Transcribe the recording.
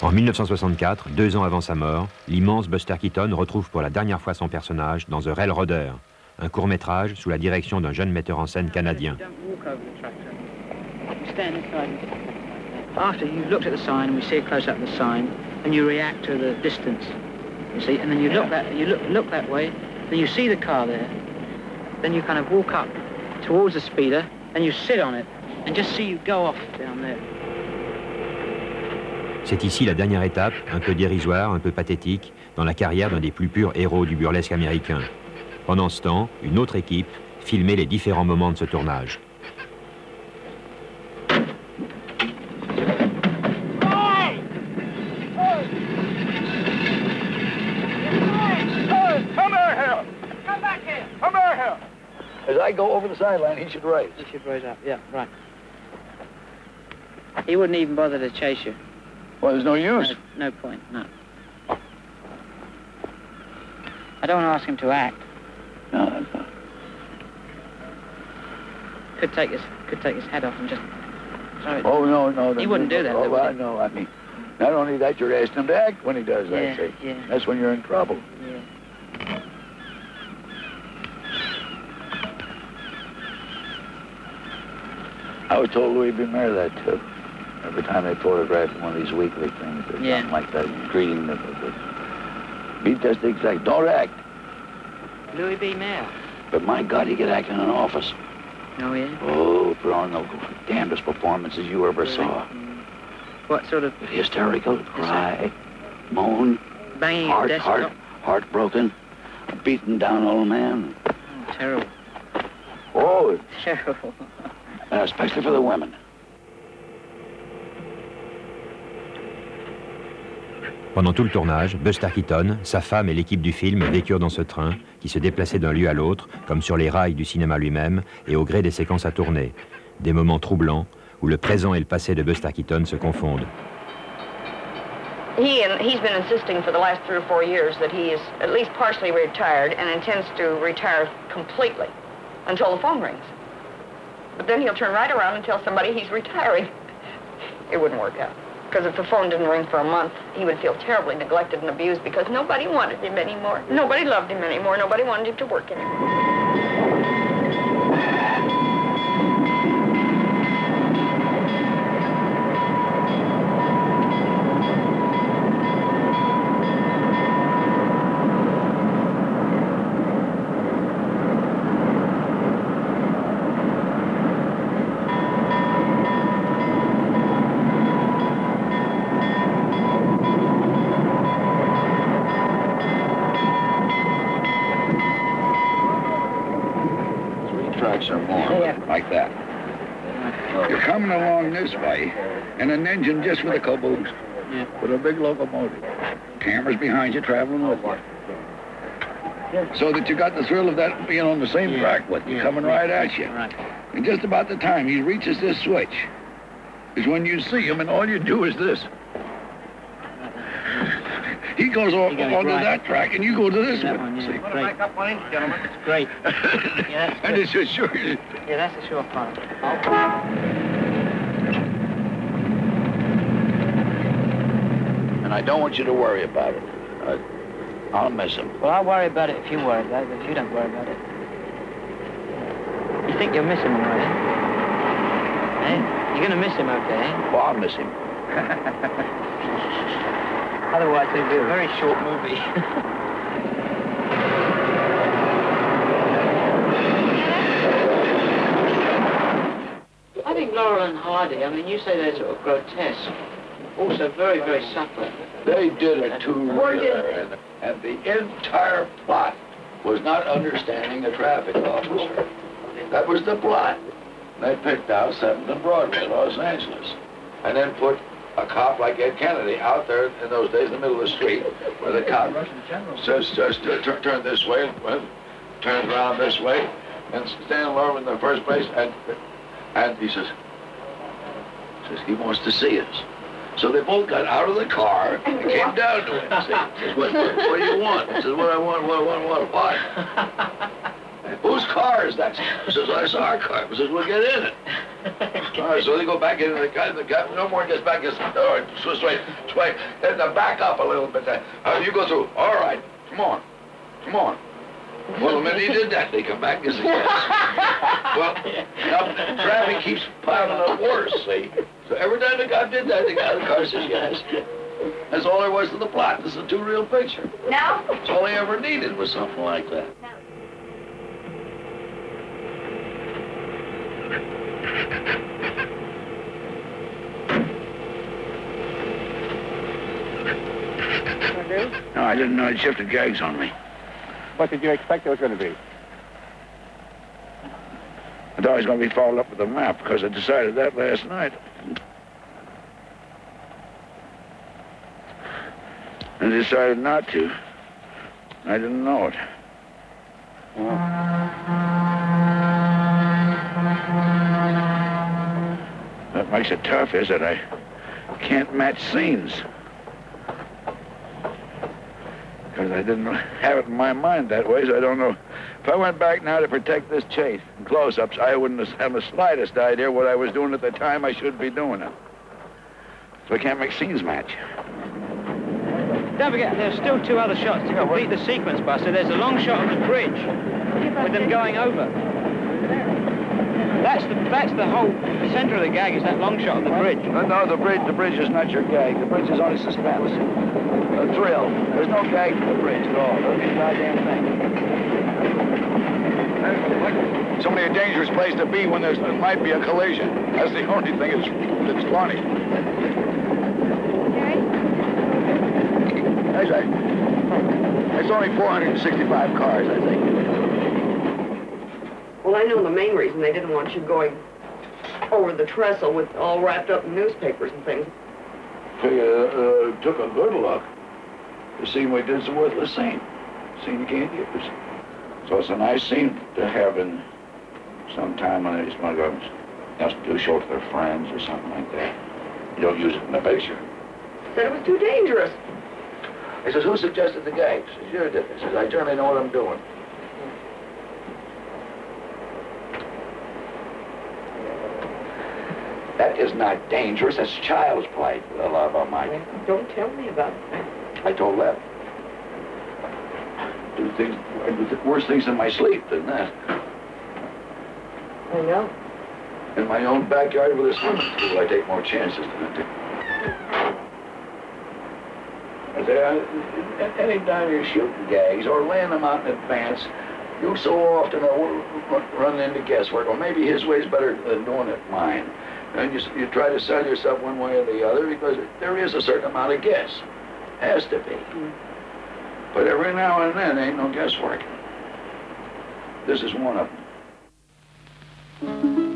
En 1964, 2 ans avant sa mort, l'immense Buster Keaton retrouve pour la dernière fois son personnage dans The Railroader, un court-métrage sous la direction d'un jeune metteur en scène canadien. After you've looked at the sign, we see a close up of the sign, and you react to the distance. You see, and then you look that way, then you see the car there, then you kind of walk up towards the speeder, and you sit on it, and just see you go off down there. C'est ici la dernière étape, un peu dérisoire, un peu pathétique, dans la carrière d'un des plus purs héros du burlesque américain. Pendant ce temps, une autre équipe filmait les différents moments de ce tournage. As I go over the sideline, he should raise. He should raise up, yeah, right. He wouldn't even bother to chase you. Well, there's no use. No point, no. I don't want to ask him to act. No, that's not. Could take his head off and just throw it. Oh, no. He wouldn't do that, oh, though, would he? No, I mean, not only that, you're asking him to act when he does that, see? Yeah. That's when you're in trouble. Yeah. I was told Louis B. Mayer that, too. Every time they photographed one of these weekly things or something like that, greeting them. Be just exact. Don't act. Louis B. Mayer. But my God, he could act in an office. Oh, yeah? Oh, put on the damnedest performances you ever saw. What sort of... Hysterical, cry, moan, banging heartbroken, a beaten down old man. Oh, terrible. Oh. Terrible. Especially for the women. Pendant tout le tournage, Buster Keaton, sa femme et l'équipe du film vécurent dans ce train qui se déplaçait d'un lieu à l'autre, comme sur les rails du cinéma lui-même et au gré des séquences à tourner. Des moments troublants où le présent et le passé de Buster Keaton se confondent. He's been insisting for the last 3 or 4 years that he is at least partially retired and intends to retire completely until the phone rings. But then he'll turn right around and tell somebody he's retiring. It wouldn't work out. Because if the phone didn't ring for a month, he would feel terribly neglected and abused because nobody wanted him anymore. Nobody loved him anymore. Nobody wanted him to work anymore. Like that. You're coming along this way, and an engine just with a caboose, with a big locomotive. Cameras behind you traveling with you. So that you got the thrill of that being on the same track with you, coming right at you. And just about the time he reaches this switch is when you see him, and all you do is this. He goes onto that track, and you go to this one. See? Back up 1 inch, gentlemen. It's great. Yeah, that's and it's a sure. Yeah, that's a sure fun. And I don't want you to worry about it. I'll miss him. Well, I'll worry about it if you worry about it, but if you don't worry about it. You think you'll miss him, right? Eh? You're going to miss him, okay? Well, I'll miss him. Otherwise, it'd be a very short movie. I think Laurel and Hardy, I mean, you say they're sort of grotesque, also very, very subtle. They did it too rare, and the entire plot was not understanding a traffic officer. That was the plot. They picked out 7th and Broadway, Los Angeles, and then put a cop like Ed Kennedy out there in those days in the middle of the street where the cop says, just turn this way, turns around this way, and stand low in the first place, and he says, he wants to see us. So they both got out of the car and came down to him. Says, what do you want? He says, what I want, what? whose car is that? He says, that's our car. He says, we'll get in it. All right, so they go back in, and the guy no more gets back, gets, all right, sway, and back up a little bit. You go through. All right, come on. Well, the minute he did that, they come back and say, yes. Well, now, traffic keeps piling up worse, see? So every time the cop did that, the guy in the car says, yes. That's all there was to the plot. This is a two-reel picture. No? That's all he ever needed was something like that. No, I didn't know it shifted gags on me. What did you expect it was going to be? I thought I was going to be followed up with a map because I decided that last night. And decided not to. I didn't know it. What makes it tough is that I can't match scenes. Because I didn't have it in my mind that way, so I don't know. If I went back now to protect this chase in close-ups, I wouldn't have the slightest idea what I was doing at the time I should be doing it. So I can't make scenes match. Don't forget, there's still two other shots to complete the sequence, Buster. There's a long shot of the bridge with them going over. That's the whole center of the gag, is that long shot of the bridge. No, the bridge is not your gag. The bridge is only suspense. A thrill. There's no gag to the bridge at all. That's the goddamn thing. It's only a dangerous place to be when there might be a collision. That's the only thing that's funny. That's right. There's only 465 cars, I think. Well, I know the main reason they didn't want you going over the trestle with all wrapped up in newspapers and things. Took a good look. The scene we did is a worthless scene. Scene you can't use. So it's a nice scene to have in some time when they just want to go just do a show to their friends or something like that. You don't use it in the picture. Said it was too dangerous. He says, who suggested the gag? He says, you did. He says, I generally know what I'm doing. That is not dangerous. That's child's play, for the love of Mike. Don't tell me about it. I told that. I do worse things in my sleep than that. I know. In my own backyard with a swimming pool, I take more chances than I do. I say, anytime you're shooting gags or laying them out in advance, you so often run into guesswork. Or maybe his way's better than doing it mine. And you try to sell yourself one way or the other because there is a certain amount of guess. Has to be. But every now and then, ain't no guesswork. This is one of them.